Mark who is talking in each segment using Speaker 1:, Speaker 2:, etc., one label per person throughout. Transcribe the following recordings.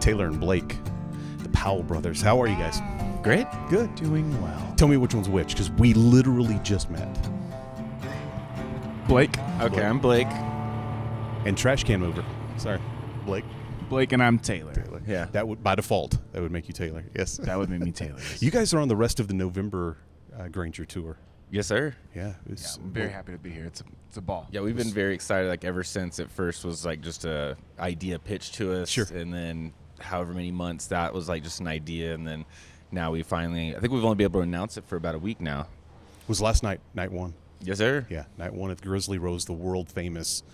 Speaker 1: Taylor and Blake, the Powell Brothers. How are you guys?
Speaker 2: Great.
Speaker 1: Good.
Speaker 2: Doing well.
Speaker 1: Tell me which one's which, because we literally just met.
Speaker 2: Blake. Okay,
Speaker 1: Blake.
Speaker 2: I'm Blake.
Speaker 1: And Trash Can Mover. Sorry, Blake.
Speaker 3: Blake and I'm Taylor.
Speaker 2: Yeah.
Speaker 1: That would, by default, that would make you Taylor. Yes.
Speaker 3: That would make me Taylor. Yes.
Speaker 1: You guys are on the rest of the November Granger tour.
Speaker 2: Yes, sir.
Speaker 1: Yeah.
Speaker 3: I'm very happy to be here. It's a ball.
Speaker 2: Yeah, we've been very excited, like, ever since it first was, like, just a idea pitched to us.
Speaker 1: Sure.
Speaker 2: And then however many months that was, like, just an idea. And then now we finally, I think we've only been able to announce it for about a week now.
Speaker 1: Was last night one?
Speaker 2: Yes, sir.
Speaker 1: Yeah, night one at the Grizzly Rose, the world famous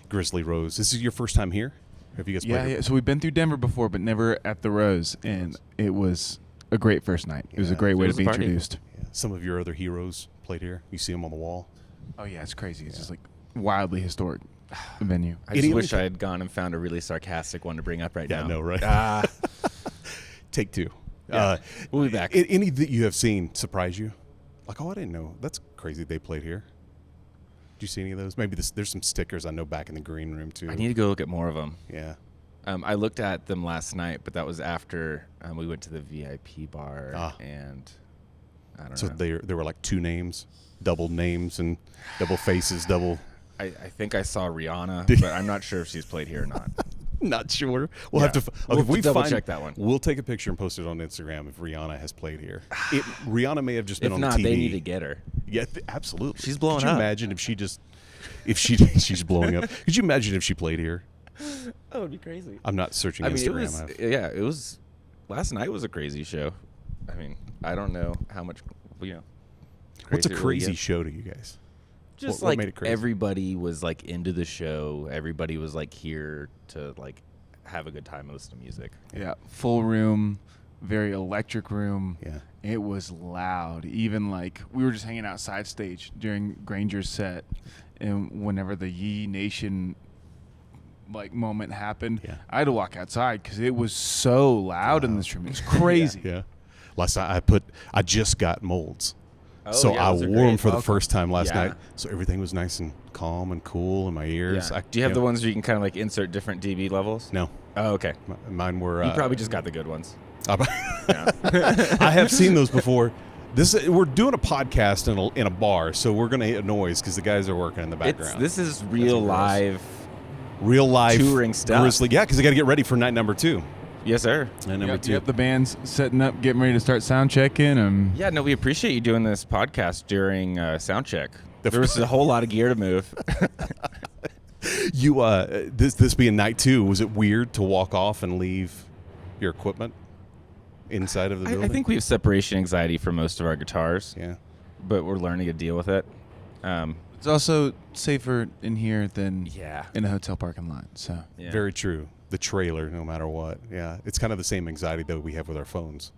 Speaker 1: Grizzly Rose. This is your first time here? Have you guys played?
Speaker 3: Yeah. So we've been through Denver before, but never at the Rose, and it was a great first night. It was a great way to be introduced.
Speaker 1: Yeah. Some of your other heroes played here. You see them on the wall.
Speaker 3: Oh yeah, it's crazy. It's just like wildly historic venue.
Speaker 2: I just wish I had gone and found a really sarcastic one to bring up right now.
Speaker 1: Yeah, I know, right? Take two.
Speaker 2: Yeah. We'll be back.
Speaker 1: Any that you have seen surprise you? Like, oh, I didn't know. That's crazy they played here. Did you see any of those? Maybe there's some stickers I know back in the green room, too.
Speaker 2: I need to go look at more of them.
Speaker 1: Yeah.
Speaker 2: I looked at them last night, but that was after we went to the VIP bar, and I don't know.
Speaker 1: So there were like two names, double names and double faces, double.
Speaker 2: I think I saw Rihanna, but I'm not sure if she's played here or not.
Speaker 1: Not sure. We'll have to.
Speaker 2: We'll
Speaker 1: if we
Speaker 2: double
Speaker 1: find,
Speaker 2: check that one.
Speaker 1: We'll take a picture and post it on Instagram if Rihanna has played here. Rihanna may have just been
Speaker 2: If
Speaker 1: on
Speaker 2: not,
Speaker 1: the TV.
Speaker 2: they need to get her.
Speaker 1: Yeah, absolutely.
Speaker 2: She's blowing
Speaker 1: Could you
Speaker 2: up.
Speaker 1: imagine if she's blowing up? Could you imagine if she played here?
Speaker 2: That would be crazy.
Speaker 1: I'm not searching
Speaker 2: I mean,
Speaker 1: Instagram.
Speaker 2: it was. Last night was a crazy show. I mean, I don't know how much,
Speaker 1: What's a
Speaker 2: crazy it really
Speaker 1: crazy
Speaker 2: gets.
Speaker 1: show to you guys?
Speaker 2: Just
Speaker 1: what
Speaker 2: like
Speaker 1: made it crazy?
Speaker 2: everybody was like into the show. Everybody was like here to like have a good time and listen to music.
Speaker 3: Yeah, full room, very electric room.
Speaker 1: Yeah.
Speaker 3: It was loud. Even like we were just hanging outside stage during Granger's set, and whenever the Ye Nation like moment happened,
Speaker 1: Yeah.
Speaker 3: I had to walk outside because it was so loud in this room. It was crazy.
Speaker 1: Yeah. Last night I just got molds.
Speaker 2: Oh,
Speaker 1: So
Speaker 2: yeah,
Speaker 1: I
Speaker 2: those are
Speaker 1: wore them
Speaker 2: great.
Speaker 1: for the first time last
Speaker 2: Yeah.
Speaker 1: night. So everything was nice and calm and cool in my ears.
Speaker 2: Yeah. Do you have the ones where you can kind of like insert different dB levels?
Speaker 1: No.
Speaker 2: Oh, okay.
Speaker 1: Mine were.
Speaker 2: You probably just got the good ones.
Speaker 1: I have seen those before. We're doing a podcast in a bar, so we're going to hit noise because the guys are working in the background.
Speaker 2: This is real live.
Speaker 1: Real life
Speaker 2: touring stuff.
Speaker 1: Grizzly. Yeah, because they got to get ready for night number 2.
Speaker 2: Yes, sir.
Speaker 1: Night number 2.
Speaker 3: Yep, the band's setting up, getting ready to start sound checking.
Speaker 2: Yeah, no, we appreciate you doing this podcast during sound check. There was a whole lot of gear to move.
Speaker 1: You this being night 2, was it weird to walk off and leave your equipment inside of the building?
Speaker 2: I think we have separation anxiety for most of our guitars.
Speaker 1: Yeah.
Speaker 2: But we're learning to deal with it.
Speaker 3: It's also safer in here than
Speaker 2: Yeah.
Speaker 3: in a hotel parking lot. So
Speaker 2: Yeah.
Speaker 1: Very true. The trailer, no matter what. Yeah. It's kind of the same anxiety that we have with our phones.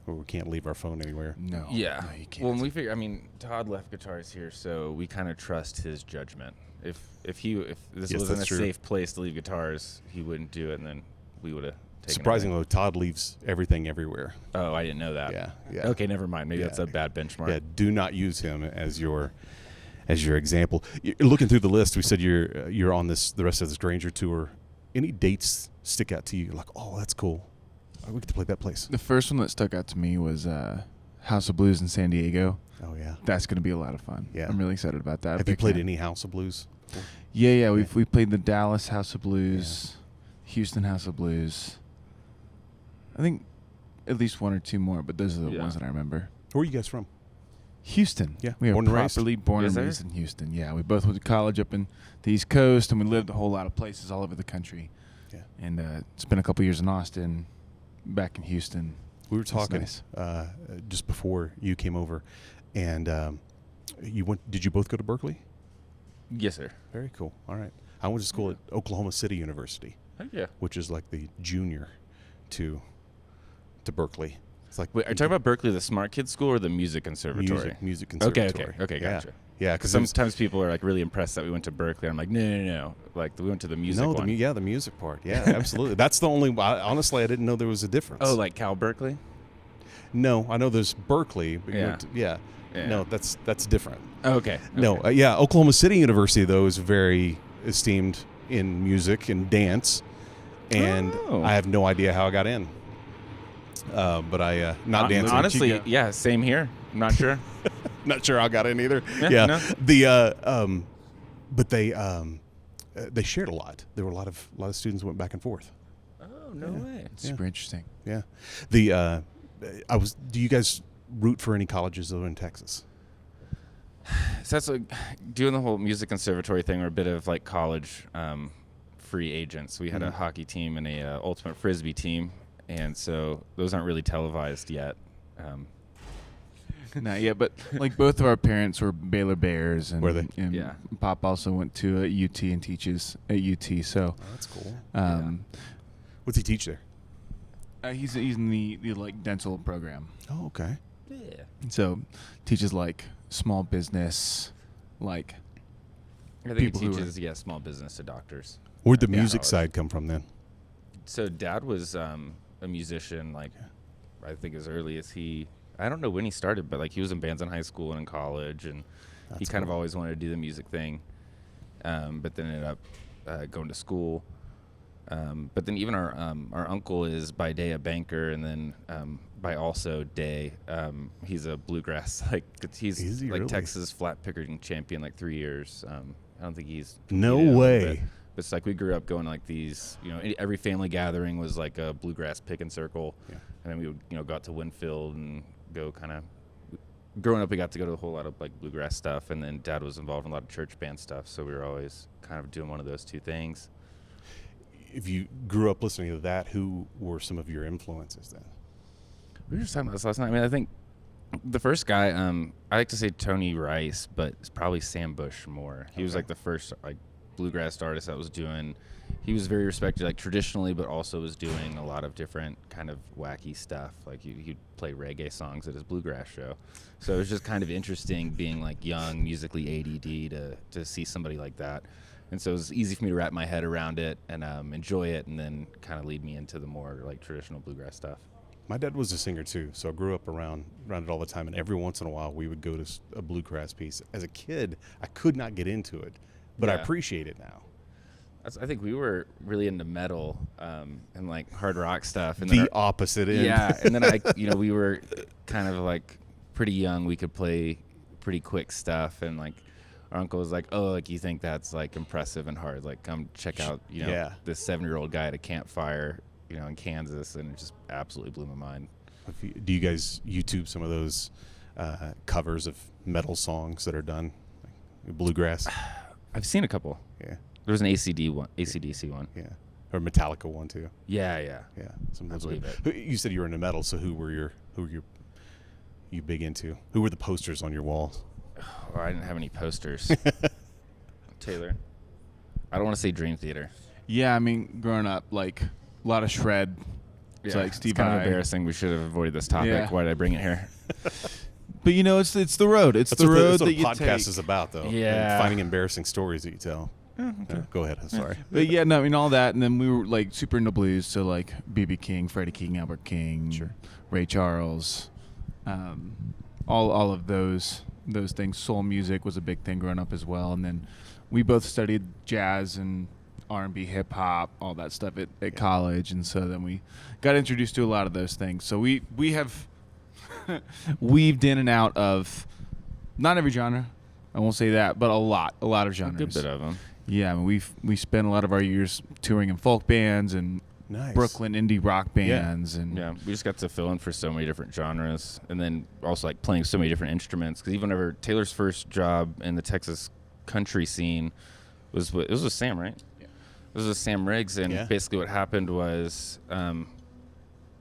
Speaker 1: Where we can't leave our phone anywhere.
Speaker 3: no.
Speaker 2: Yeah.
Speaker 3: No, you can't.
Speaker 2: Well, we figure. I mean, Todd left guitars here, so we kind of trust his judgment. If this
Speaker 1: Yes,
Speaker 2: wasn't a
Speaker 1: that's true.
Speaker 2: safe place to leave guitars, he wouldn't do it, and then we would have taken
Speaker 1: Surprisingly,
Speaker 2: it.
Speaker 1: Todd leaves everything everywhere.
Speaker 2: Oh, I didn't know that.
Speaker 1: Yeah. Yeah.
Speaker 2: Okay, never mind. Maybe
Speaker 1: Yeah.
Speaker 2: that's a bad benchmark.
Speaker 1: Yeah. Do not use him as your example. You're looking through the list, we said you're on the rest of this Granger tour. Any dates stick out to you? Like, oh, that's cool. We get to play that place.
Speaker 3: The first one that stuck out to me was House of Blues in San Diego.
Speaker 1: Oh yeah.
Speaker 3: That's going to be a lot of fun.
Speaker 1: Yeah.
Speaker 3: I'm really excited about that.
Speaker 1: Have you played any House of Blues?
Speaker 3: Yeah. We played the Dallas House of Blues, Houston House of Blues. I think at least one or two more, but those are the ones that I remember.
Speaker 1: Where are you guys from?
Speaker 3: Houston.
Speaker 1: Yeah,
Speaker 3: We are
Speaker 1: born and raised?
Speaker 3: properly born
Speaker 2: Yes,
Speaker 3: and
Speaker 2: sir.
Speaker 3: raised in Houston. Yeah, we both went to college up in the East Coast, and we lived a whole lot of places all over the country.
Speaker 1: Yeah.
Speaker 3: And spent a couple years in Austin, back in Houston.
Speaker 1: We were
Speaker 3: That's
Speaker 1: talking
Speaker 3: nice.
Speaker 1: just before you came over, and did you both go to Berklee?
Speaker 2: Yes, sir.
Speaker 1: Very cool. All right. I went to school at Oklahoma City University,
Speaker 2: Yeah.
Speaker 1: which is like the junior to Berklee. It's like
Speaker 2: Wait, are you talking about Berklee, the Smart Kids School, or the Music Conservatory?
Speaker 1: music
Speaker 2: Okay,
Speaker 1: conservatory.
Speaker 2: okay,
Speaker 1: Yeah.
Speaker 2: gotcha.
Speaker 1: Yeah, because
Speaker 2: Sometimes people are like really impressed that we went to Berklee. I'm like, no. Like we went to the music one.
Speaker 1: the music part. Yeah, absolutely. That's the only. Honestly, I didn't know there was a difference.
Speaker 2: Oh, like Cal Berkeley?
Speaker 1: No, I know there's Berklee. But
Speaker 2: Yeah.
Speaker 1: No, that's different.
Speaker 2: Okay.
Speaker 1: No, Oklahoma City University though is very esteemed in music and dance. and I have no idea how I got in. But I not dancing.
Speaker 2: Honestly, yeah, same here. I'm not sure.
Speaker 1: Not sure how I got in either.
Speaker 2: Yeah. No.
Speaker 1: But they shared a lot. There were a lot of students who went back and forth.
Speaker 2: Oh, no way.
Speaker 3: Super interesting.
Speaker 1: Yeah. Do you guys root for any colleges though in Texas?
Speaker 2: So that's like doing the whole music conservatory thing. We're a bit of like college free agents. We had a hockey team and a ultimate frisbee team, and so those aren't really televised yet.
Speaker 3: Not yet, but like both of our parents were Baylor Bears, and,
Speaker 1: were they?
Speaker 3: And
Speaker 2: Yeah.
Speaker 3: Pop also went to UT and teaches at UT. So
Speaker 1: That's cool.
Speaker 3: what's
Speaker 1: he teach there?
Speaker 3: He's in the like dental program.
Speaker 1: Oh, okay.
Speaker 2: Yeah.
Speaker 3: So teaches like small business, like
Speaker 2: I think it teaches small business to doctors.
Speaker 1: Where'd the music side come from then?
Speaker 2: So Dad was a musician, like I think as early as I don't know when he started, but like he was in bands in high school and in college, and he kind of always wanted to do the music thing. But then ended up going to school. But then even our uncle is by day a banker, and then by also day he's a bluegrass he's like really? Texas flat picking champion like 3 years. I don't think he's
Speaker 1: no way.
Speaker 2: But it's like we grew up going like these, every family gathering was like a bluegrass picking circle, and then we would go out to Winfield and go kind of. Growing up, we got to go to a whole lot of like bluegrass stuff, and then Dad was involved in a lot of church band stuff, so we were always kind of doing one of those two things.
Speaker 1: If you grew up listening to that, who were some of your influences then?
Speaker 2: We were just talking about this last night. I mean, I think the first guy, I like to say Tony Rice, but it's probably Sam Bush more. He was like the first like bluegrass artist that was doing. He was very respected like traditionally, but also was doing a lot of different kind of wacky stuff. Like he'd play reggae songs at his bluegrass show. So it was just kind of interesting being like young, musically ADD to see somebody like that. And so it was easy for me to wrap my head around it and enjoy it, and then kind of lead me into the more like traditional bluegrass stuff.
Speaker 1: My dad was a singer too, so I grew up around it all the time, and every once in a while we would go to a bluegrass piece. As a kid, I could not get into it, but I appreciate it now.
Speaker 2: I think we were really into metal and like hard rock stuff. And
Speaker 1: the opposite end.
Speaker 2: Yeah, and then we were kind of like pretty young. We could play pretty quick stuff, and like our uncle was like, "Oh, like you think that's like impressive and hard? Like come check out, this 7-year-old guy at a campfire, in Kansas," and it just absolutely blew my mind.
Speaker 1: Do you guys YouTube some of those covers of metal songs that are done, like bluegrass?
Speaker 2: I've seen a couple.
Speaker 1: Yeah.
Speaker 2: There was an AC/DC one.
Speaker 1: Yeah. Or Metallica one too.
Speaker 2: Yeah.
Speaker 1: Some of
Speaker 2: I
Speaker 1: those
Speaker 2: believe
Speaker 1: it. You said you were into metal, so who were you big into? Who were the posters on your walls?
Speaker 2: Oh, I didn't have any posters. Taylor. I don't want to say Dream Theater.
Speaker 3: Yeah, I mean, growing up, like a lot of shred. It's like Steve
Speaker 2: it's kind of
Speaker 3: Vai.
Speaker 2: embarrassing. We should have avoided this topic.
Speaker 3: Yeah.
Speaker 2: Why did I bring it here?
Speaker 3: But it's the road. It's
Speaker 1: That's
Speaker 3: the
Speaker 1: what
Speaker 3: road
Speaker 1: that's what
Speaker 3: that
Speaker 1: a
Speaker 3: you
Speaker 1: podcast
Speaker 3: take.
Speaker 1: is about, though.
Speaker 2: Yeah.
Speaker 1: And finding embarrassing stories that you tell. Go ahead. I'm sorry.
Speaker 3: But yeah, no, I mean all that, and then we were like super into blues, so like B.B. King, Freddie King, Albert King, Ray Charles, all of those things. Soul music was a big thing growing up as well, and then we both studied jazz and R&B, hip hop, all that stuff at college, and so then we got introduced to a lot of those things. So we have weaved in and out of not every genre, I won't say that, but a lot of genres.
Speaker 2: A good bit of them.
Speaker 3: Yeah, I mean, we spent a lot of our years touring in folk bands and Brooklyn indie rock bands. And
Speaker 2: we just got to fill in for so many different genres, and then also like playing so many different instruments. Because even whenever Taylor's first job in the Texas country scene was with Sam, right? Yeah. It was with Sam Riggs, and basically what happened was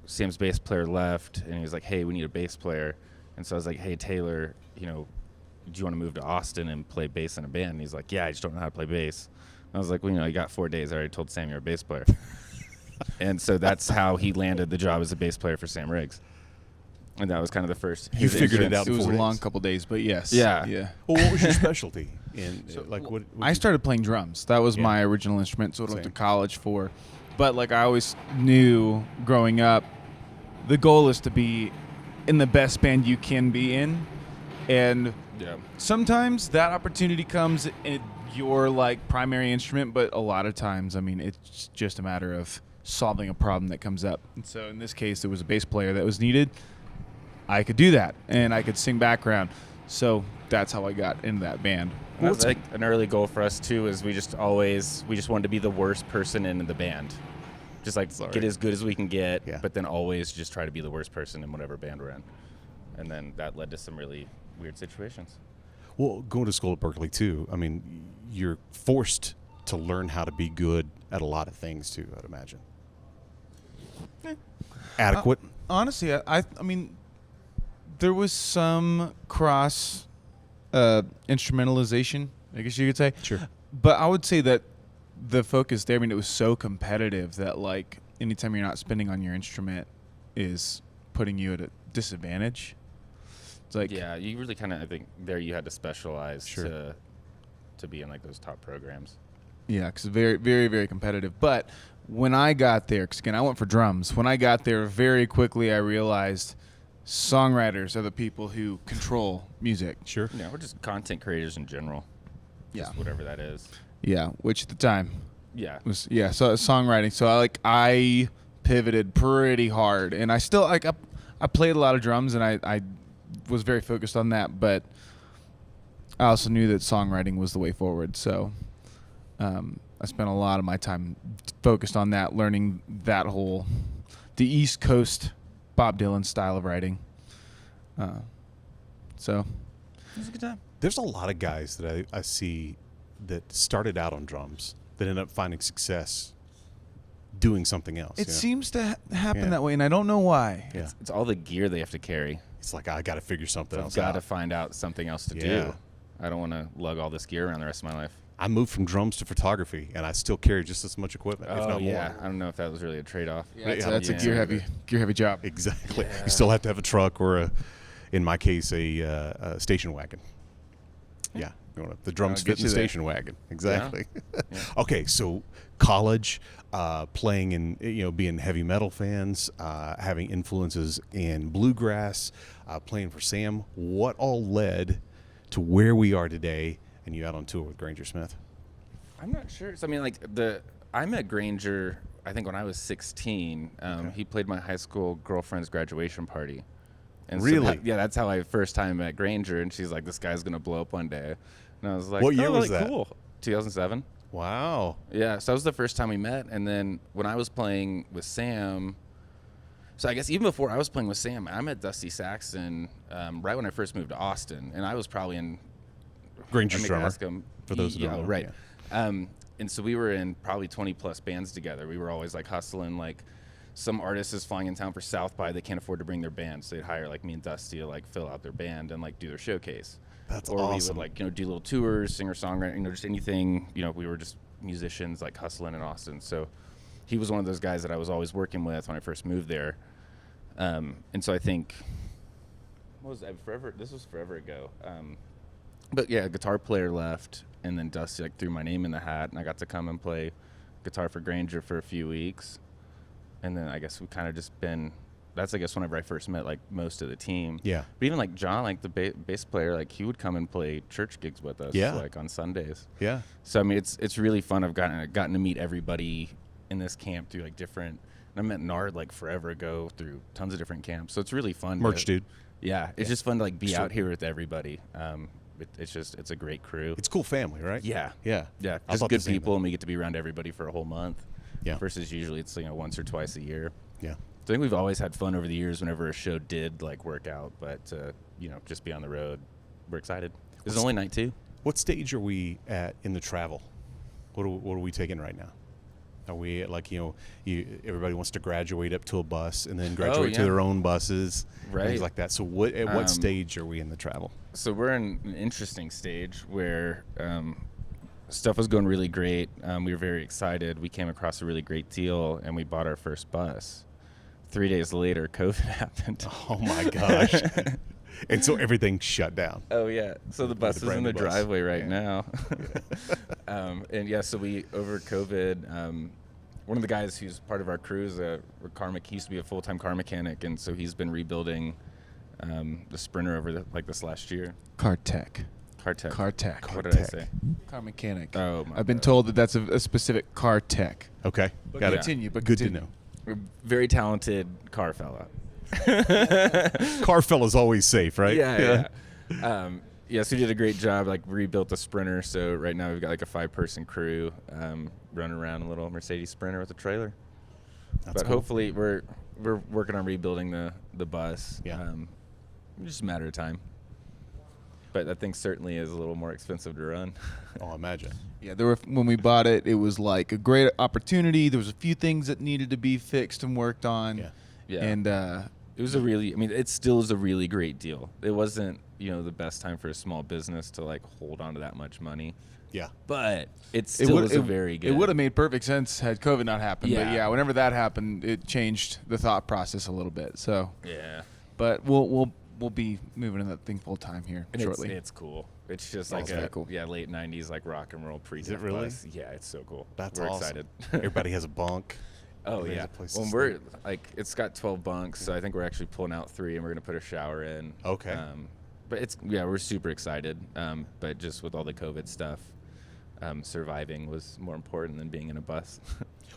Speaker 2: Sam's bass player left, and he was like, "Hey, we need a bass player." And so I was like, "Hey, Taylor, do you want to move to Austin and play bass in a band?" And he's like, "Yeah, I just don't know how to play bass." And I was like, "Well, you got 4 days. I already told Sam you're a bass player." And so that's how he landed the job as a bass player for Sam Riggs. And that was kind of the first.
Speaker 1: You figured it out.
Speaker 3: It was a long couple days, but yes.
Speaker 2: Yeah.
Speaker 1: Well, what was your specialty? What
Speaker 3: I started playing drums. That was my original instrument, so I went to college for. But like I always knew growing up, the goal is to be in the best band you can be in, and sometimes that opportunity comes in your like primary instrument, but a lot of times, I mean, it's just a matter of solving a problem that comes up. And so in this case, there was a bass player that was needed. I could do that, and I could sing background. So that's how I got into that band.
Speaker 2: And that was like an early goal for us too. Is we just wanted to be the worst person in the band, just like get as good as we can get, but then always just try to be the worst person in whatever band we're in. And then that led to some really weird situations.
Speaker 1: Well, going to school at Berklee too, I mean, you're forced to learn how to be good at a lot of things too, I'd imagine. Adequate?
Speaker 3: Honestly, I mean, there was some cross instrumentalization, I guess you could say.
Speaker 1: Sure.
Speaker 3: But I would say that the focus there, I mean, it was so competitive that, like, anytime you're not spinning on your instrument is putting you at a disadvantage. It's like,
Speaker 2: yeah, you really kind of, I think, there you had to specialize to be in, like, those top programs.
Speaker 3: Yeah, because very, very, very competitive. But when I got there, because, again, I went for drums. When I got there, very quickly I realized songwriters are the people who control music.
Speaker 1: Sure.
Speaker 2: Yeah, we're just content creators in general. Just whatever that is.
Speaker 3: Yeah, which at the time
Speaker 2: was
Speaker 3: so songwriting. So I pivoted pretty hard, and I still I played a lot of drums, and I was very focused on that, but I also knew that songwriting was the way forward. So I spent a lot of my time focused on that, learning the East Coast Bob Dylan style of writing. So
Speaker 2: it was a good time.
Speaker 1: There's a lot of guys that I see that started out on drums that end up finding success doing something else.
Speaker 3: It seems to happen that way, and I don't know why.
Speaker 1: Yeah.
Speaker 2: It's all the gear they have to carry.
Speaker 1: It's like, I got to figure something else
Speaker 2: I've got
Speaker 1: out.
Speaker 2: to find out something else to do. I don't want to lug all this gear around the rest of my life.
Speaker 1: I moved from drums to photography, and I still carry just as much equipment, if not more.
Speaker 2: I don't know if that was really a trade-off.
Speaker 3: Yeah, that's a gear heavy job.
Speaker 1: Exactly. You still have to have a truck or, in my case, a station wagon. Yeah. The drums fit in the station wagon. Exactly.
Speaker 2: Yeah.
Speaker 1: Okay, so college, playing in, being heavy metal fans, having influences in bluegrass, playing for Sam. What all led to where we are today, and you out on tour with Granger Smith?
Speaker 2: I'm not sure. So, I mean, like, I met Granger, I think, when I was 16. He played my high school girlfriend's graduation party. And
Speaker 1: really?
Speaker 2: So that's how I first time met Granger, and she's like, this guy's going to blow up one day. And I was like,
Speaker 1: what year was that?
Speaker 2: Cool. 2007.
Speaker 1: Wow.
Speaker 2: Yeah, so that was the first time we met. And then when I was playing with Sam, so I guess even before I was playing with Sam, I met Dusty Saxon right when I first moved to Austin. And I was probably in
Speaker 1: Granger's drummer,
Speaker 2: for
Speaker 1: those who don't know.
Speaker 2: Right. Yeah. And so we were in probably 20-plus bands together. We were always, like, hustling, like, some artist is flying in town for South by. They can't afford to bring their band, so they'd hire, like, me and Dusty to, like, fill out their band and, like, do their showcase.
Speaker 1: That's
Speaker 2: or
Speaker 1: awesome.
Speaker 2: we would, like, do little tours, singer-songwriter, just anything. We were just musicians, like, hustling in Austin. So he was one of those guys that I was always working with when I first moved there. And so I think, what was that? This was forever ago. But yeah, a guitar player left, and then Dusty, like, threw my name in the hat, and I got to come and play guitar for Granger for a few weeks. And then I guess we kind of just been, that's, I guess, whenever I first met, like, most of the team.
Speaker 1: Yeah.
Speaker 2: But even, like, John, like, the bass player, like, he would come and play church gigs with us, like, on Sundays.
Speaker 1: Yeah.
Speaker 2: So, I mean, it's really fun. I've gotten to meet everybody in this camp through, like, different, and I met Nard, like, forever ago through tons of different camps. So it's really fun.
Speaker 1: Merch dude.
Speaker 2: Yeah. It's just fun to, like, be out here with everybody. It's a great crew.
Speaker 1: It's cool family, right?
Speaker 2: Yeah.
Speaker 1: Yeah.
Speaker 2: Yeah. Just good people, and we get to be around everybody for a whole month.
Speaker 1: Yeah.
Speaker 2: Versus usually it's, once or twice a year.
Speaker 1: Yeah.
Speaker 2: So I think we've always had fun over the years whenever a show did, like, work out. But, just be on the road. We're excited. This is only night 2.
Speaker 1: What stage are we at in the travel? What are we taking right now? Are we at, like, everybody wants to graduate up to a bus and then graduate to their own buses, things like that. So at what stage are we in the travel?
Speaker 2: So we're in an interesting stage where stuff was going really great. We were very excited. We came across a really great deal, and we bought our first bus. 3 days later, COVID happened.
Speaker 1: Oh, my gosh. And so everything shut down.
Speaker 2: Oh, yeah. So the bus is in the driveway right now. So we, over COVID, one of the guys who's part of our crew is he used to be a full-time car mechanic, and so he's been rebuilding the Sprinter over this last year.
Speaker 3: Car tech.
Speaker 2: Car tech.
Speaker 3: Car tech.
Speaker 2: What did I
Speaker 1: tech.
Speaker 2: say?
Speaker 3: Car mechanic.
Speaker 2: Oh, my
Speaker 3: I've been
Speaker 2: bad.
Speaker 3: told that that's a specific car tech.
Speaker 1: Okay,
Speaker 3: But
Speaker 1: got
Speaker 3: continue.
Speaker 1: it.
Speaker 3: But
Speaker 1: Good
Speaker 3: continue.
Speaker 1: to know.
Speaker 2: We're very talented car fella.
Speaker 1: Car fella's always safe, right?
Speaker 2: Yeah. Yeah, so we did a great job, like rebuilt the Sprinter. So right now we've got like a 5-person crew running around a little Mercedes Sprinter with a trailer.
Speaker 1: That's
Speaker 2: But
Speaker 1: cool.
Speaker 2: hopefully we're working on rebuilding the bus.
Speaker 1: Yeah.
Speaker 2: Just a matter of time. But that thing certainly is a little more expensive to run.
Speaker 1: Oh, imagine.
Speaker 3: Yeah, when we bought it, it was like a great opportunity. There was a few things that needed to be fixed and worked on.
Speaker 1: Yeah.
Speaker 2: Yeah.
Speaker 3: And
Speaker 2: It was it still is a really great deal. It wasn't, the best time for a small business to like hold on to that much money.
Speaker 1: Yeah.
Speaker 2: But it still was a very good.
Speaker 3: It would have made perfect sense had COVID not happened. But
Speaker 2: Yeah.
Speaker 3: yeah, whenever that happened, it changed the thought process a little bit. So,
Speaker 2: Yeah.
Speaker 3: but we'll be moving in that thing full time here
Speaker 2: And
Speaker 3: shortly.
Speaker 2: it's cool. It's just
Speaker 3: Oh,
Speaker 2: like
Speaker 3: it's
Speaker 2: a
Speaker 3: very cool.
Speaker 2: late 90s like rock and roll pre.
Speaker 1: Is it really?
Speaker 2: Bus. Yeah, it's so cool.
Speaker 1: That's
Speaker 2: We're
Speaker 1: awesome.
Speaker 2: excited.
Speaker 1: Everybody has a bunk.
Speaker 2: Oh
Speaker 1: Everybody has
Speaker 2: yeah.
Speaker 1: a place to
Speaker 2: Well,
Speaker 1: sleep.
Speaker 2: we're like it's got 12 bunks, so I think we're actually pulling out 3, and we're gonna put a shower in.
Speaker 1: Okay.
Speaker 2: But we're super excited. But just with all the COVID stuff, surviving was more important than being in a bus.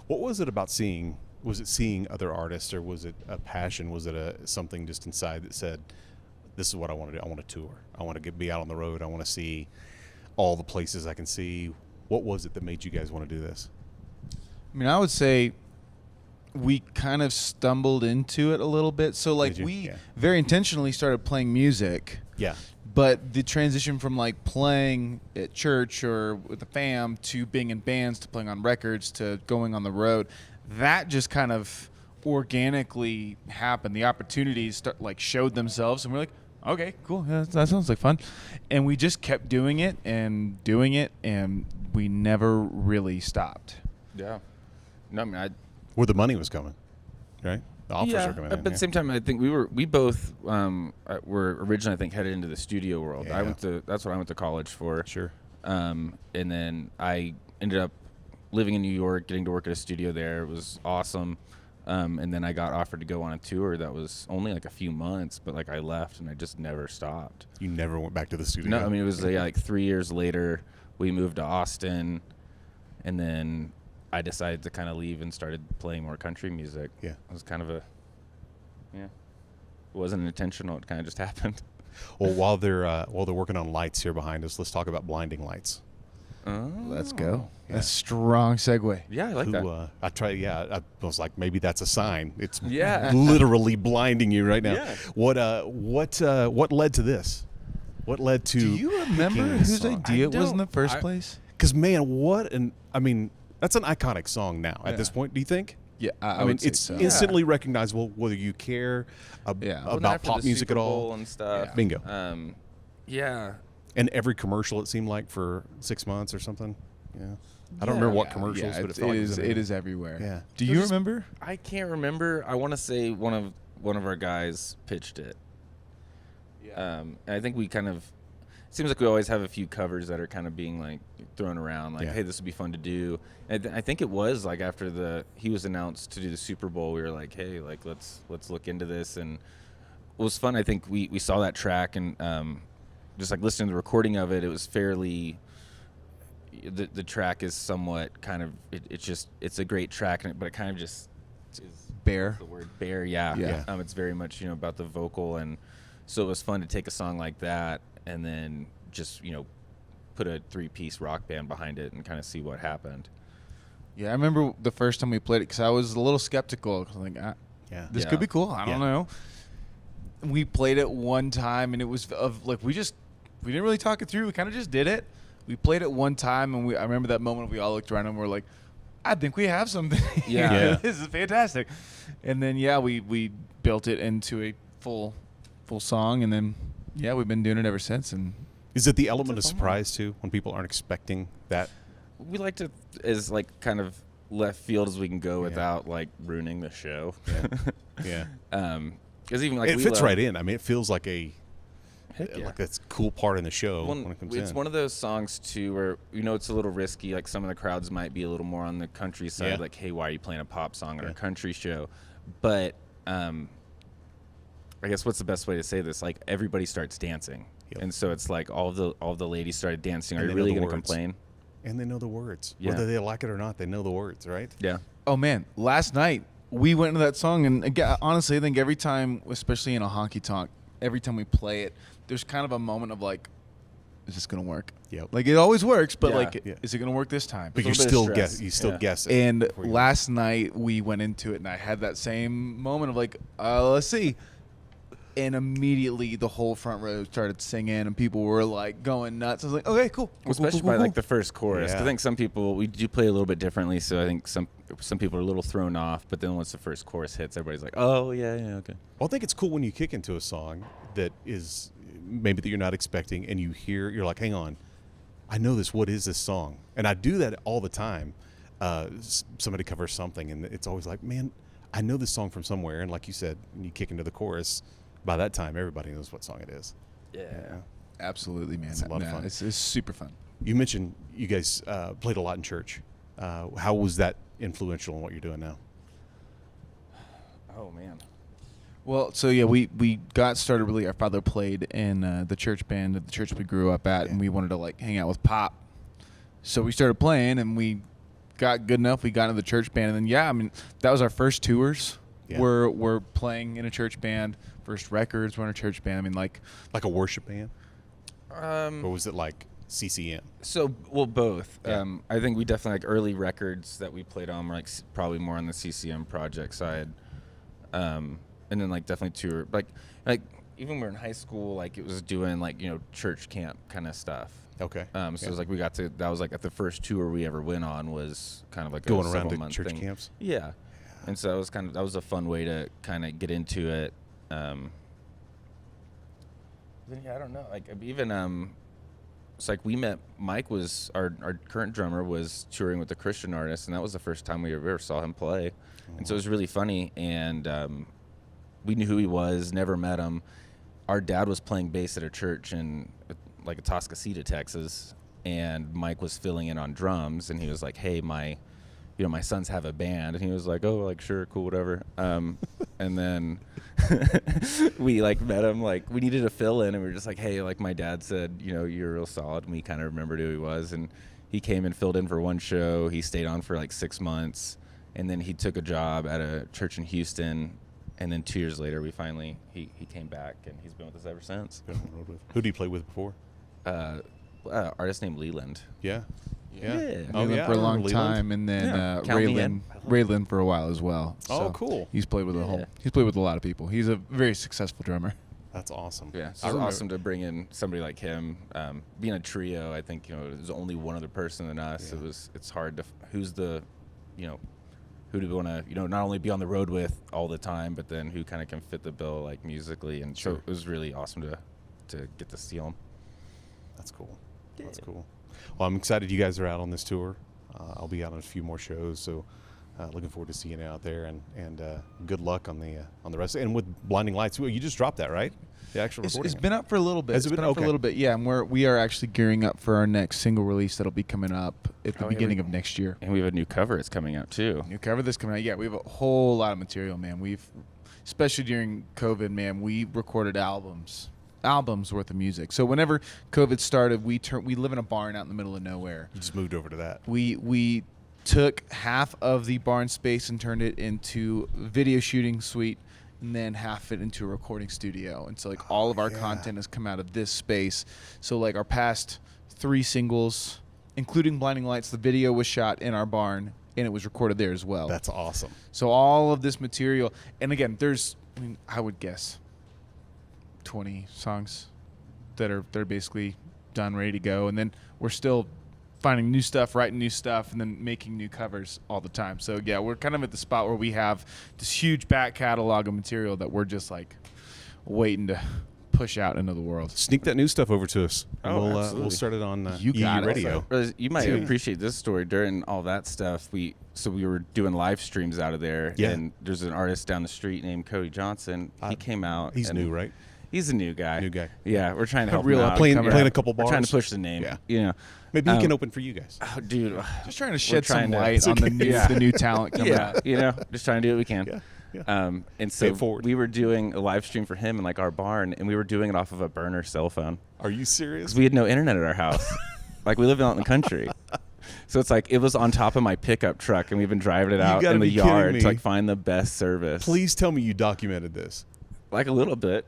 Speaker 1: What was it about seeing? Was it seeing other artists, or was it a passion? Was it something just inside that said, "This is what I want to do. I want to tour. I want to be out on the road. I want to see all the places I can see." What was it that made you guys want to do this?
Speaker 3: I mean, I would say we kind of stumbled into it a little bit. So, like,
Speaker 1: Did you?
Speaker 3: we
Speaker 1: Yeah.
Speaker 3: very intentionally started playing music.
Speaker 1: Yeah.
Speaker 3: But the transition from like playing at church or with the fam to being in bands to playing on records to going on the road, that just kind of organically happened. The opportunities showed themselves, and we're like, okay, cool, yeah, that sounds like fun, and we just kept doing it, and we never really stopped.
Speaker 2: Yeah. No, I mean,
Speaker 1: Where the money was coming, right? The offers were coming in.
Speaker 2: but at the same time, I think we both were originally, I think, headed into the studio world.
Speaker 1: Yeah.
Speaker 2: That's what I went to college for.
Speaker 1: Sure.
Speaker 2: And then I ended up living in New York, getting to work at a studio there. It was awesome. And then I got offered to go on a tour that was only like a few months, but like I left and I just never stopped.
Speaker 1: You never went back to the studio.
Speaker 2: No, I mean, it was like 3 years later, we moved to Austin, and then I decided to kind of leave and started playing more country music.
Speaker 1: Yeah.
Speaker 2: It was kind of it wasn't intentional. It kind of just happened.
Speaker 1: Well, while they're working on lights here behind us, let's talk about blinding lights.
Speaker 2: Oh.
Speaker 3: Let's go.
Speaker 1: Yeah.
Speaker 3: That's a strong segue.
Speaker 2: Yeah, I like that.
Speaker 1: I was like, maybe that's a sign. It's
Speaker 2: Yeah.
Speaker 1: literally blinding you right now.
Speaker 2: Yeah.
Speaker 1: What led to this? What led to?
Speaker 3: Do you remember
Speaker 1: picking this
Speaker 3: whose
Speaker 1: song?
Speaker 3: idea it was in the
Speaker 2: don't.
Speaker 3: first place?
Speaker 1: Because man, that's an iconic song now. At this point, do you think?
Speaker 3: Yeah,
Speaker 1: I mean,
Speaker 3: would say
Speaker 1: it's
Speaker 3: so.
Speaker 1: instantly recognizable whether you care
Speaker 3: Yeah.
Speaker 2: Well,
Speaker 1: about
Speaker 2: after
Speaker 1: pop
Speaker 2: the
Speaker 1: music
Speaker 2: Super
Speaker 1: at all.
Speaker 2: Bowl and stuff.
Speaker 3: Yeah.
Speaker 1: Bingo.
Speaker 2: Yeah.
Speaker 1: And every commercial, it seemed like, for 6 months or something. Yeah. I don't remember what commercials, but it felt like
Speaker 3: it is everywhere.
Speaker 1: Yeah.
Speaker 3: Do
Speaker 2: So
Speaker 3: you
Speaker 2: just-
Speaker 3: remember?
Speaker 2: I can't remember. I want to say one of our guys pitched it. And I think we kind of. It seems like we always have a few covers that are kind of being like thrown around, like,
Speaker 1: Yeah.
Speaker 2: "Hey, this would be fun to do." And I think it was like after he was announced to do the Super Bowl, we were like, "Hey, like let's look into this." And it was fun. I think we saw that track and just like listening to the recording of it, it was fairly. The track is somewhat kind of it's a great track, but it kind of just is
Speaker 3: Bear.
Speaker 2: the word bare. Yeah.
Speaker 3: Yeah.
Speaker 2: It's very much about the vocal, and so it was fun to take a song like that and then just put a 3-piece rock band behind it and kind of see what happened.
Speaker 3: Yeah, I remember the first time we played it because I was a little skeptical. 'Cause I'm like,
Speaker 1: Yeah.
Speaker 3: this
Speaker 2: Yeah.
Speaker 3: could be cool. I
Speaker 1: Yeah.
Speaker 3: don't know. We played it one time, and it was we didn't really talk it through. We kind of just did it. We played it one time, and I remember that moment we all looked around and we're like, I think we have something.
Speaker 2: Yeah.
Speaker 3: here.
Speaker 1: Yeah.
Speaker 3: This is fantastic. And then we built it into a full song, and then we've been doing it ever since. And
Speaker 1: Is it the element of
Speaker 2: It's a fun
Speaker 1: surprise too when people aren't expecting that?
Speaker 2: We like to as like kind of left field as we can go without like ruining the show.
Speaker 1: Yeah.
Speaker 2: Because even like
Speaker 1: It fits right in. I mean, it feels like
Speaker 2: Heck yeah.
Speaker 1: like that's a cool part in the show when it comes
Speaker 2: it's
Speaker 1: in.
Speaker 2: one of those songs too where it's a little risky. Like some of the crowds might be a little more on the country side.
Speaker 1: Yeah.
Speaker 2: Like, hey, why are you playing a pop song on
Speaker 1: Yeah.
Speaker 2: a country show? But I guess what's the best way to say this? Like everybody starts dancing.
Speaker 1: Yep.
Speaker 2: And so it's like all the ladies started dancing. Are
Speaker 1: And
Speaker 2: you
Speaker 1: they know
Speaker 2: really
Speaker 1: the
Speaker 2: going to
Speaker 1: words.
Speaker 2: complain?
Speaker 1: And they know the words.
Speaker 2: Yeah.
Speaker 1: Whether they like it or not, they know the words, right?
Speaker 2: Yeah.
Speaker 3: Oh man, last night we went into that song, and again, honestly, I think every time, especially in a honky tonk, every time we play it, there's kind of a moment of like, is this gonna work?
Speaker 1: Yep.
Speaker 3: Like it always works, but
Speaker 2: Yeah.
Speaker 3: like,
Speaker 1: Yeah.
Speaker 3: is it gonna work this time?
Speaker 1: But
Speaker 2: a
Speaker 1: you
Speaker 2: little bit of
Speaker 1: still
Speaker 2: stress.
Speaker 1: guess. You still
Speaker 2: Yeah.
Speaker 1: guess it.
Speaker 3: And
Speaker 1: before you-
Speaker 3: last night we went into it, and I had that same moment of like, let's see. And immediately the whole front row started singing, and people were like going nuts. I was like, okay, cool.
Speaker 2: Especially by like the first chorus. 'Cause
Speaker 1: Yeah.
Speaker 2: I think some people, we do play a little bit differently, so I think some people are a little thrown off. But then once the first chorus hits, everybody's like, oh yeah, okay.
Speaker 1: Well, I think it's cool when you kick into a song that is maybe that you're not expecting, and you're like, hang on, I know this. What is this song? And I do that all the time. Somebody covers something, and it's always like, man, I know this song from somewhere. And like you said, when you kick into the chorus, by that time, everybody knows what song it is.
Speaker 2: Yeah.
Speaker 3: Absolutely, man.
Speaker 1: It's a lot of fun.
Speaker 3: It's super fun.
Speaker 1: You mentioned you guys played a lot in church. How was that influential in what you're doing now?
Speaker 2: Oh man.
Speaker 3: Well, so yeah, we got started really. Our father played in the church band at the church we grew up at, and we wanted to like hang out with Pop. So we started playing, and we got good enough. We got into the church band, and then I mean, that was our first tours.
Speaker 1: Yeah.
Speaker 3: We're playing in a church band. First records were in a church band. I mean, like
Speaker 1: Like a worship band, or was it like CCM?
Speaker 2: So, well, both.
Speaker 1: Yeah.
Speaker 2: I think we definitely like early records that we played on were like probably more on the CCM project side, and then like definitely tour like even when we were in high school, like it was doing like church camp kind of stuff.
Speaker 1: Okay.
Speaker 2: So it was like we got to that was like at the first tour we ever went on was kind of like
Speaker 1: Going
Speaker 2: a
Speaker 1: around to
Speaker 2: several-month
Speaker 1: church
Speaker 2: thing.
Speaker 1: camps.
Speaker 2: Yeah. And so that was a fun way to kind of get into it. Then I don't know. Like even it's like we met Mike was our current drummer was touring with a Christian artist, and that was the first time we ever saw him play. And so it was really funny, and we knew who he was, never met him. Our dad was playing bass at a church in like Atascocita, Texas, and Mike was filling in on drums, and he was like, "Hey, my sons have a band," and he was like, "Oh, like sure, cool, whatever." And then we like met him, like we needed a fill in, and we were just like, "Hey, like my dad said, you're real solid," and we kind of remembered who he was, and he came and filled in for one show. He stayed on for like 6 months, and then he took a job at a church in Houston, and then 2 years later, we finally he came back, and he's been with us ever since.
Speaker 1: Who did you play with before?
Speaker 2: Artist named Leland.
Speaker 1: Yeah.
Speaker 2: Yeah.
Speaker 1: Oh,
Speaker 3: Raylan
Speaker 1: yeah,
Speaker 3: for a
Speaker 1: I
Speaker 3: long
Speaker 1: remember Leland.
Speaker 3: time, and then
Speaker 2: Yeah. Count me in.
Speaker 3: Raylan for a while as well.
Speaker 1: Oh,
Speaker 3: So
Speaker 1: cool.
Speaker 3: He's played with
Speaker 2: Yeah.
Speaker 3: he's played with a lot of people. He's a very successful drummer.
Speaker 1: That's awesome.
Speaker 2: Yeah,
Speaker 1: I
Speaker 2: so it's
Speaker 1: remember-
Speaker 2: awesome to bring in somebody like him. Being a trio, I think there's only one other person than us.
Speaker 1: Yeah.
Speaker 2: It's hard to who's the, who do we want to not only be on the road with all the time, but then who kind of can fit the bill like musically. And
Speaker 1: Sure.
Speaker 2: so it was really awesome to get to see him.
Speaker 1: That's cool.
Speaker 2: Yeah.
Speaker 1: That's cool. Well, I'm excited you guys are out on this tour. I'll be out on a few more shows, so looking forward to seeing you out there, and good luck on the rest. And with Blinding Lights, well, you just dropped that, right? The actual recording.
Speaker 3: It's been up for a little bit.
Speaker 1: Has it
Speaker 3: It's
Speaker 1: been?
Speaker 3: been up for a
Speaker 1: Okay.
Speaker 3: little bit. Yeah, and we are actually gearing up for our next single release that'll be coming up at the
Speaker 2: Oh, yeah,
Speaker 3: beginning of next year.
Speaker 2: And we have a new cover that's coming out too.
Speaker 3: New cover that's coming out. Yeah, we have a whole lot of material, man. Especially during COVID, man, we recorded albums worth of music. So whenever COVID started, we live in a barn out in the middle of nowhere.
Speaker 1: You just moved over to that.
Speaker 3: We took half of the barn space and turned it into video shooting suite, and then half it into a recording studio. And so like all of our
Speaker 1: yeah.
Speaker 3: content has come out of this space. So like our past 3 singles, including Blinding Lights, the video was shot in our barn and it was recorded there as well.
Speaker 1: That's awesome.
Speaker 3: So all of this material, and again, I would guess 20 songs that are basically done, ready to go, and then we're still finding new stuff, writing new stuff, and then making new covers all the time. So yeah, we're kind of at the spot where we have this huge back catalog of material that we're just like waiting to push out into the world.
Speaker 1: Sneak that new stuff over to us. And
Speaker 2: Oh,
Speaker 1: we'll
Speaker 2: absolutely.
Speaker 1: start it on
Speaker 3: You got it.
Speaker 1: Radio.
Speaker 2: You might
Speaker 1: Yeah.
Speaker 2: appreciate this story. During all that stuff, we were doing live streams out of there,
Speaker 1: Yeah.
Speaker 2: and there's an artist down the street named Cody Johnson. He came out.
Speaker 1: He's
Speaker 2: and
Speaker 1: new, right?
Speaker 2: He's a new guy.
Speaker 1: New guy.
Speaker 2: Yeah, we're trying to help
Speaker 3: real
Speaker 2: him out.
Speaker 1: Playing
Speaker 3: Coming
Speaker 1: a
Speaker 3: up.
Speaker 1: couple bars.
Speaker 2: We're trying to push the name.
Speaker 1: Yeah. Maybe he can open for you guys.
Speaker 2: Oh, dude.
Speaker 3: Just trying to
Speaker 2: We're
Speaker 3: shed some
Speaker 2: trying to-
Speaker 3: light on the new
Speaker 2: Yeah.
Speaker 3: the new talent coming
Speaker 2: Yeah,
Speaker 3: out.
Speaker 2: just trying to do what we can.
Speaker 1: Yeah. Yeah.
Speaker 2: And
Speaker 1: Pay
Speaker 2: so
Speaker 1: it forward.
Speaker 2: we were doing a live stream for him in like our barn, and we were doing it off of a burner cell phone
Speaker 1: Are you serious?
Speaker 2: because we had no internet at our house. Like we live out in the country. So it's like it was on top of my pickup truck, and we've been driving it out
Speaker 1: gotta
Speaker 2: in the
Speaker 1: be kidding
Speaker 2: yard
Speaker 1: me.
Speaker 2: to like find the best service.
Speaker 1: Please tell me you documented this.
Speaker 2: Like a little bit.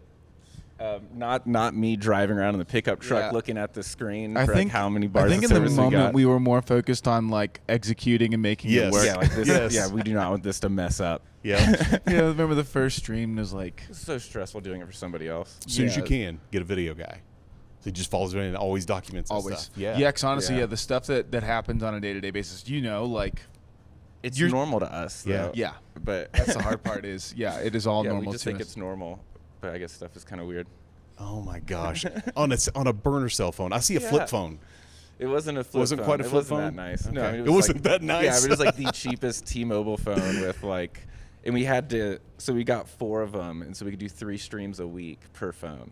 Speaker 2: Not me driving around in the pickup truck
Speaker 3: Yeah.
Speaker 2: looking at the screen
Speaker 3: I
Speaker 2: for
Speaker 3: think
Speaker 2: like how many bars
Speaker 3: I think
Speaker 2: of
Speaker 3: in the
Speaker 2: service
Speaker 3: moment
Speaker 2: we got.
Speaker 3: were more focused on like executing and making
Speaker 1: Yes.
Speaker 3: it work.
Speaker 2: Yeah, like this.
Speaker 1: Yes.
Speaker 2: Yeah, we do not want this to mess up.
Speaker 1: Yeah.
Speaker 3: You know, remember the first stream was like,
Speaker 2: It's so stressful doing it for somebody else.
Speaker 1: As soon as you
Speaker 3: Yeah.
Speaker 1: can, get a video guy. So he just follows around and always documents and
Speaker 3: always.
Speaker 1: stuff. Yeah.
Speaker 3: Yeah, 'cause honestly,
Speaker 2: Yeah.
Speaker 3: yeah, the stuff that happens on a day-to-day basis, you know, like,
Speaker 2: It's
Speaker 3: You're-
Speaker 2: normal to us.
Speaker 1: Yeah.
Speaker 2: Though.
Speaker 3: yeah,
Speaker 2: But
Speaker 3: that's the hard part is, yeah, it is all
Speaker 2: yeah,
Speaker 3: normal
Speaker 2: we just
Speaker 3: to
Speaker 2: think
Speaker 3: us.
Speaker 2: it's normal, but I guess stuff is kind of weird.
Speaker 1: Oh my gosh. on a burner cell phone. I see a
Speaker 2: Yeah.
Speaker 1: flip phone.
Speaker 2: It wasn't a flip
Speaker 1: Wasn't
Speaker 2: phone.
Speaker 1: quite a
Speaker 2: it
Speaker 1: flip
Speaker 2: wasn't
Speaker 1: phone?
Speaker 2: that nice. No,
Speaker 1: Okay.
Speaker 2: I mean,
Speaker 1: It wasn't
Speaker 2: like,
Speaker 1: that
Speaker 2: Yeah,
Speaker 1: nice.
Speaker 2: it was like the cheapest T-Mobile phone with like, and we had to. So we got 4 of them, and so we could do 3 streams a week per phone,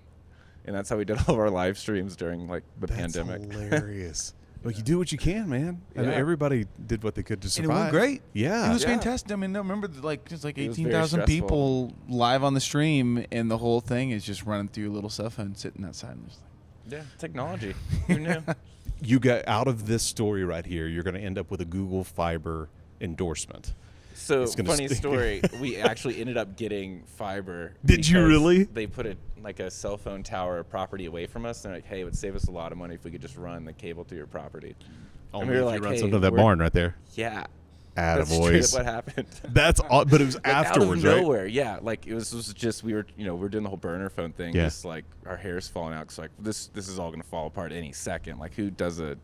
Speaker 2: and that's how we did all of our live streams during like the
Speaker 1: That's
Speaker 2: pandemic.
Speaker 1: hilarious. Well, you do what you can, man. I mean,
Speaker 2: Yeah.
Speaker 1: everybody did what they could to
Speaker 3: And
Speaker 1: survive.
Speaker 3: it went great.
Speaker 1: Yeah.
Speaker 3: It was
Speaker 2: Yeah.
Speaker 3: fantastic. I mean, no, remember, like, it's like
Speaker 2: It was very
Speaker 3: 18,000
Speaker 2: stressful.
Speaker 3: people live on the stream, and the whole thing is just running through your little cell phone sitting outside. And just like,
Speaker 2: Yeah, technology. Who knew?
Speaker 1: You got out of this story right here, you're going to end up with a Google Fiber endorsement.
Speaker 2: So
Speaker 1: It's gonna
Speaker 2: funny
Speaker 1: stink.
Speaker 2: story. We actually ended up getting fiber.
Speaker 1: Did you
Speaker 2: because
Speaker 1: really?
Speaker 2: They put a cell phone tower property away from us. And they're like, hey, it would save us a lot of money if we could just run the cable through your property.
Speaker 1: Only
Speaker 2: we were
Speaker 1: if
Speaker 2: like,
Speaker 1: you run
Speaker 2: hey,
Speaker 1: something to that
Speaker 2: we're-
Speaker 1: barn right there.
Speaker 2: Yeah. That's straight up
Speaker 1: Attaboys.
Speaker 2: what happened.
Speaker 1: That's all, but it was
Speaker 2: Like,
Speaker 1: afterwards,
Speaker 2: out of
Speaker 1: right?
Speaker 2: nowhere, yeah. Like it was just we were doing the whole burner phone thing.
Speaker 1: Yeah.
Speaker 2: Just like our hair's falling out. Cause like this is all gonna fall apart any second. Like who does a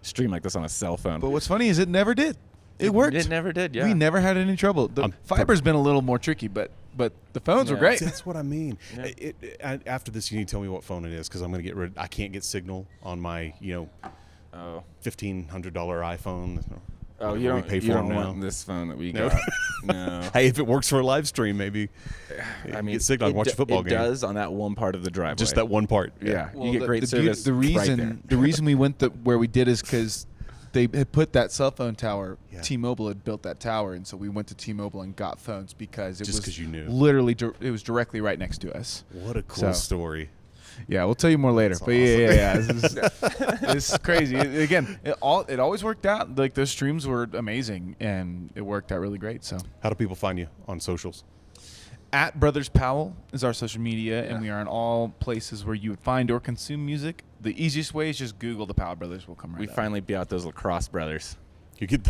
Speaker 2: stream like this on a cell phone?
Speaker 3: but what's funny is it never did. It worked.
Speaker 2: It never did. Yeah.
Speaker 3: We never had any trouble. The fiber's been a little more tricky, but the phones were
Speaker 2: Yeah.
Speaker 3: great.
Speaker 1: See, that's what I mean.
Speaker 2: Yeah.
Speaker 1: After this, you need to tell me what phone it is because I'm going to get rid. I can't get signal on my
Speaker 2: Oh.
Speaker 1: $1,500 iPhone.
Speaker 2: Oh,
Speaker 1: Whatever
Speaker 2: you
Speaker 1: we
Speaker 2: don't.
Speaker 1: pay
Speaker 2: You
Speaker 1: for
Speaker 2: don't
Speaker 1: them
Speaker 2: want
Speaker 1: now.
Speaker 2: this phone that we
Speaker 1: No.
Speaker 2: got. No.
Speaker 1: Hey, if it works for a live stream, maybe.
Speaker 2: I mean,
Speaker 1: get signal. I can watch a football
Speaker 2: it
Speaker 1: game.
Speaker 2: does on that one part of the driveway.
Speaker 1: Just that one part.
Speaker 2: Yeah.
Speaker 3: Well,
Speaker 2: you get great service.
Speaker 3: The reason we went where we did is because they had put that cell phone tower.
Speaker 1: Yeah.
Speaker 3: T-Mobile had built that tower, and so we went to T-Mobile and got phones because it
Speaker 1: Just
Speaker 3: was
Speaker 1: 'cause you knew.
Speaker 3: Literally, it was directly right next to us.
Speaker 1: What a cool
Speaker 3: So-
Speaker 1: story.
Speaker 3: Yeah, we'll tell you more later.
Speaker 1: That's
Speaker 3: But yeah. This is crazy. Again, it always worked out. Like those streams were amazing, and it worked out really great. So
Speaker 1: How do people find you on socials?
Speaker 3: at Brothers Powell is our social media,
Speaker 2: Yeah.
Speaker 3: and we are in all places where you would find or consume music. The easiest way is just Google the Powell Brothers. We'll come right
Speaker 2: we
Speaker 3: up.
Speaker 2: finally beat out those lacrosse brothers.
Speaker 1: You get.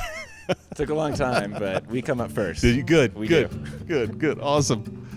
Speaker 2: Took a long time, but we come up first.
Speaker 1: Did you good?
Speaker 2: We
Speaker 1: good.
Speaker 2: do.
Speaker 1: Good. Good. Awesome.